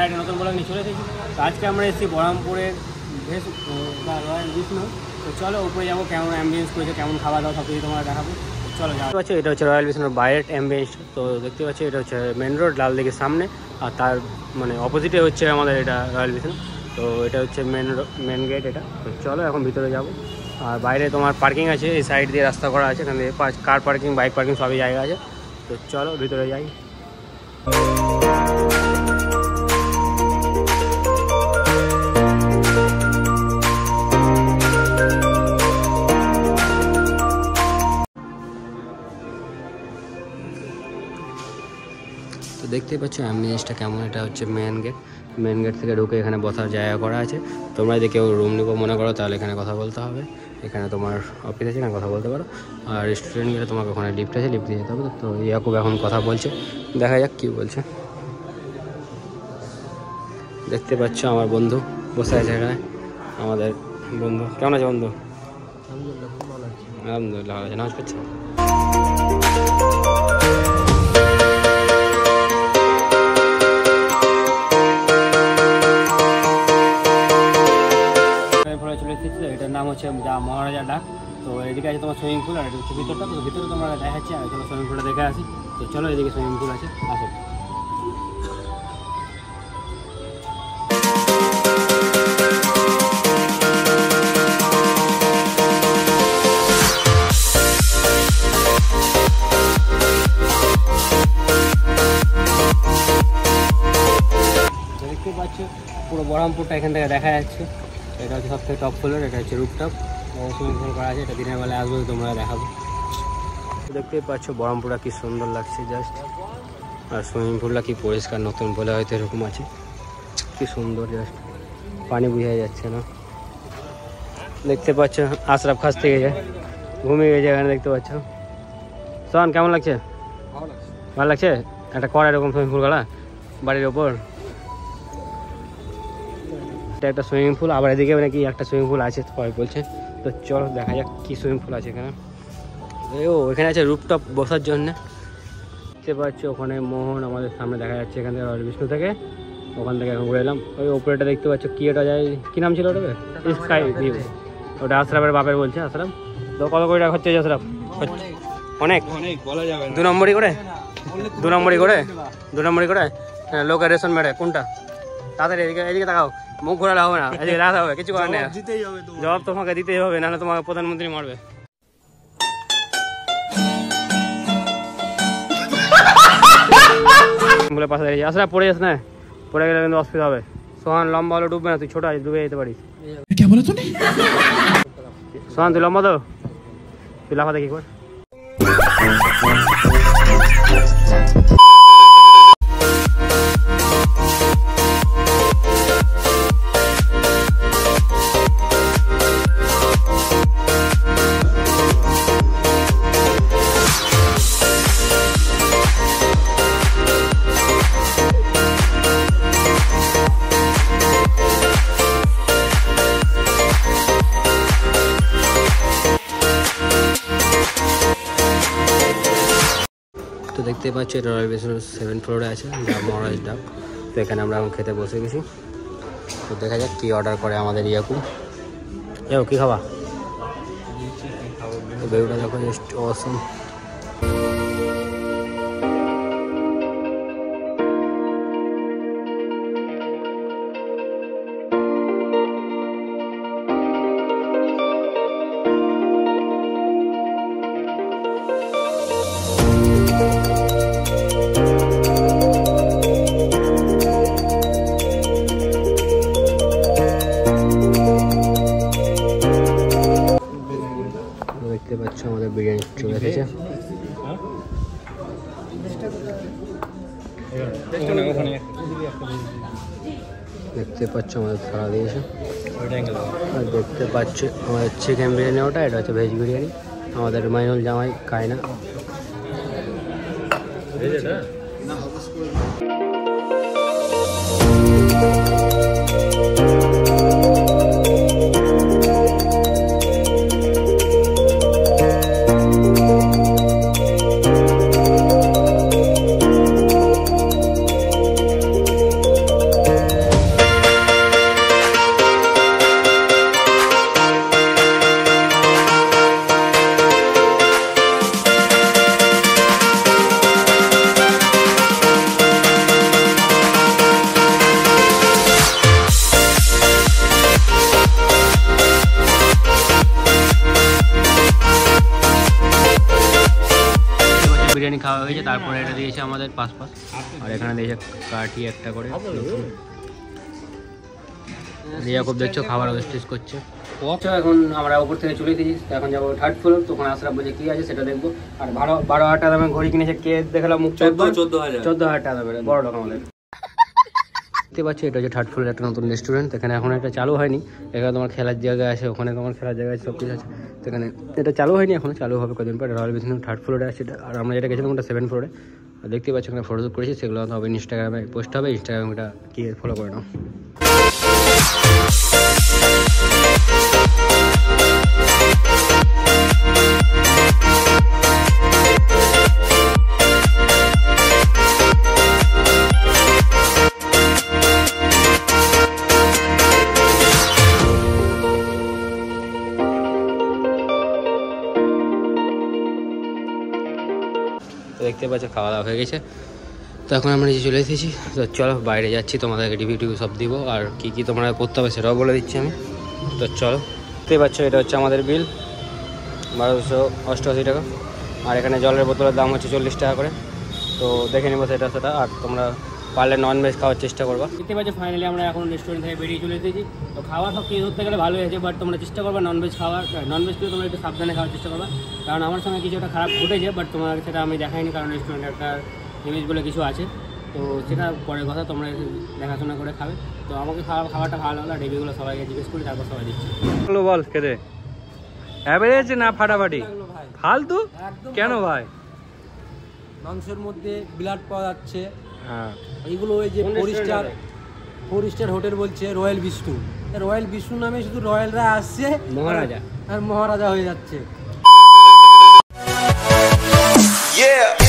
একটা নতুন ব্লগ নিয়ে চলে এসেছি। তো আজকে আমরা এসেছি বহরমপুরের রয়্যাল বিষ্ণু। তো চলো উপরে যাবো, কেমন অ্যাম্বিয়েন্স করেছে, কেমন খাওয়া দাওয়া সব কিছু তোমরা দেখাবো। চলো যাওয়া হচ্ছে। এটা হচ্ছে রয়্যাল বিষ্ণুর বাইরের অ্যাম্বিয়েন্স। তো দেখতে পাচ্ছি এটা হচ্ছে মেন রোড লালদিঘির সামনে, আর তার মানে অপোজিটে হচ্ছে আমাদের এটা রয়্যাল বিষ্ণু। তো এটা হচ্ছে মেন গেট এটা। তো চলো এখন ভিতরে যাবো। আর বাইরে তোমার পার্কিং আছে, এই সাইড দিয়ে রাস্তা করা আছে, এখান থেকে কার পার্কিং, বাইক পার্কিং সবই জায়গা আছে। তো চলো ভিতরে যাই। তো দেখতেই পাচ্ছ অ্যাম্বিয়েন্সটা কেমন। এটা হচ্ছে মেন গেট থেকে ঢুকে এখানে বসার জায়গা করা আছে। তোমরা যদি কেউ রুম নিবো মনে করো তাহলে এখানে কথা বলতে হবে। এখানে তোমার অফিস আছে, এখানে কথা বলতে পারো। আর রেস্টুরেন্ট গেলে তোমাকে ওখানে লিফট আছে, লিফট দিয়ে যেতে হবে। তো ইয়াকুব এখন কথা বলছে, দেখা যাক কী বলছে। দেখতে পাচ্ছ আমার বন্ধু বসে আছে এখানে। আমাদের বন্ধু কেমন আছে বন্ধু? আলহামদুলিল্লাহ ভালো আছে। নামাজ পড়ছে? চলে এসেছি। এটার নাম হচ্ছে মহারাজা ডাক। তো এদিকে আছে তোমার সুইমিং পুল, আর এটা হচ্ছে ভিতরটা। তো ভিতরে তোমরা দেখাচ্ছি, আর চলো সুইমিং পুলটা দেখে আসি। তো চলো এদিকে সুইমিং পুল আছে, আসো। দেখতে পাচ্ছ পুরো বহরমপুরটা এখান থেকে দেখা যাচ্ছে। এটা হচ্ছে সবথেকে টপ ফ্লোর, এটা হচ্ছে রুফটপ সুইমিং পুল করা আছে। এটা দিনের বেলায় আসবে, তোমরা দেখাবো। দেখতেই পাচ্ছ বহরমপুরটা কি সুন্দর লাগছে জাস্ট। আর সুইমিং পুলটা কি পরিষ্কার, নতুন বলে হয়তো এরকম আছে। কি সুন্দর জাস্ট, পানি বোঝা যাচ্ছে না। দেখতে পাচ্ছ আশরাফ খাস থেকে যায়, ঘুমিয়ে গেছে এখানে। দেখতে পাচ্ছ সোহান, কেমন লাগছে? ভালো লাগছে। একটা করা এরকম সুইমিং পুল করা বাড়ির ওপর। এটা একটা সুইমিং পুল, আবার এদিকে নাকি একটা সুইমিং পুল আছে সবাই বলছে। তো চলো দেখা যাক কি সুইমিং পুল আছে এখানে। ও এখানে আছে রুফটপ বসার জন্য। দেখতে পাচ্ছ ওখানে মোহন আমাদের সামনে দেখা যাচ্ছে। এখান থেকে রয়্যাল বিষ্ণু থেকে, ওখান থেকে এখন ঘুরে এলাম। ওই ওপরেটা দেখতে পাচ্ছ কি এটা যায়, কি নাম ছিল ওটাকে? Sky view. ওটা আশরাফের বাপের বলছে। আশরাফ তো কত করে টাকা খরচা হয়েছে আশরাফ? অনেক বলা যাবে। 2 নম্বরই করে 2 নম্বরই করে লোকের রেশন মেরে কোনটা? তাড়াতাড়ি এদিকে তাকাও, মুখ ঘোরালে হবে না, এদিকে রাখতে হবে। কিছু করার নেই, জবাব তোমাকে দিতেই হবে, নাহলে তোমাকে প্রধানমন্ত্রী মারবে। বলে পাশে দাঁড়িয়ে আসলে পড়ে যাস না, পড়ে গেলে কিন্তু অসুবিধা হবে। সোহান লম্বা হলে ডুববে না, তুই ছোট আছিস, ডুবে যেতে পারিস। সোহান তুই লম্বা তো, তুই লাফা দেখি কর। তো দেখতে পাচ্ছি এটা রয়্যাল বিষ্ণুর 7th ফ্লোরে আছে, যা মহারাজ ডাক। তো এখানে আমরা এখন খেতে বসে গেছি। তো দেখা যাক কী অর্ডার করে আমাদের ইয়াকুব। কী খাবা? ভিউটা দেখো জাস্ট অসম। দেখতে পাচ্ছ আমাদের বিরিয়ানি চলে এসেছে। দেখতে পাচ্ছ আমাদের থালা দিয়েছে। আর দেখতে পাচ্ছ আমাদের চিকেন বিরিয়ানি, ওটা এটা হচ্ছে ভেজ বিরিয়ানি। আমাদের মাইনুল জামাই খায় না। খাওয়া হয়ে গেছে, তারপরে এটা দিয়েছে আমাদের পাস, আর এখানে দিয়েছে কাঠি একটা করে। রিয়া খুব দেখছো খাবার ওয়েস্টেজ করছে। এখন আমরা উপর থেকে চলে দিয়েছি, এখন যাবো 3rd ফ্লোর। তখন আশরাফ বলছে কি আছে সেটা দেখবো। আর 12,000 টাকা দামে ঘড়ি কিনেছে, কে দেখালাম মুখ 14,000 টাকা দামে, বড় লোক আমাদের। দেখতে পাচ্ছি এটা হচ্ছে 3rd ফ্লোরের একটা নতুন রেস্টুরেন্ট। এখানে এখন এটা চালু হয়নি, এখানে তোমার খেলার জায়গা আছে, ওখানে তোমার খেলার জায়গা আছে, সব কিছু আছে। এখানে এটা চালু হয়নি, এখন চালু হবে কদিন পর। রয়্যাল বিসনেস 3rd ফ্লোরে আছে, আর আমরা যেটা গেছিলাম ওটা 7th ফ্লোরে। আর দেখতে পাচ্ছি ওখানে ফটোশ্যুট করেছি, সেগুলো হবে ইনস্টাগ্রামে পোস্ট হবে, ইনস্টাগ্রামে ওটা কি ফলো করে নাও। দেখতে পাচ্ছ খাওয়া দাওয়া হয়ে গেছে, তো এখন আমরা নিচে চলে এসেছি। তো চলো বাইরে যাচ্ছি, তোমাদেরকে রিভিউ সব দিব, আর কী কী তোমরা করতে হবে সেটাও বলে দিচ্ছি আমি। তো চলো, দেখতে পাচ্ছ এটা হচ্ছে আমাদের বিল 1288 টাকা। আর এখানে জলের বোতলের দাম হচ্ছে 40 টাকা করে। তো দেখে নেবো সেটা। আর তোমরা পারলে ননভেজ খাওয়ার চেষ্টা করবা। দেখতে পাচ্ছ ফাইনালি আমরা এখন রেস্টুরেন্ট থেকে বেরিয়ে চলে এসেছি। তো খাওয়া সব কিছু ধরতে গেলে ভালো হয়েছে, বাট তোমরা চেষ্টা করবা ননভেজ খাওয়ার। ননভেজকেও তোমরা একটু সাবধানে খাওয়ার চেষ্টা করবা, কারণ আমার সঙ্গে কিছু একটা খারাপ ঘটেছে, বাট তোমার সেটা আমি দেখাইনি, কারণ রেস্টুরেন্টে একটা ইমেজ বলে কিছু আছে। তো সেটা পরের কথা, তোমরা দেখাশোনা করে খাবে। তো আমাকে খাবারটা ভালো হলো, রিভিউগুলো সবাইকে জিজ্ঞেস করি, তারপর সবাই দিচ্ছি। বল খেতে অ্যাভারেজ না ফাটাফাটি? ফালতু কেন ভাই? মাংসের মধ্যে ব্লাড পাওয়া যাচ্ছে। হ্যাঁ, এইগুলো ওই যে 4 স্টার হোটেল বলছে রয়্যাল বিষ্ণু, রয়্যাল বিষ্ণু নামে শুধু রয়্যালরা আসছে, মহারাজা আর মহারাজা হয়ে যাচ্ছে। Yeah.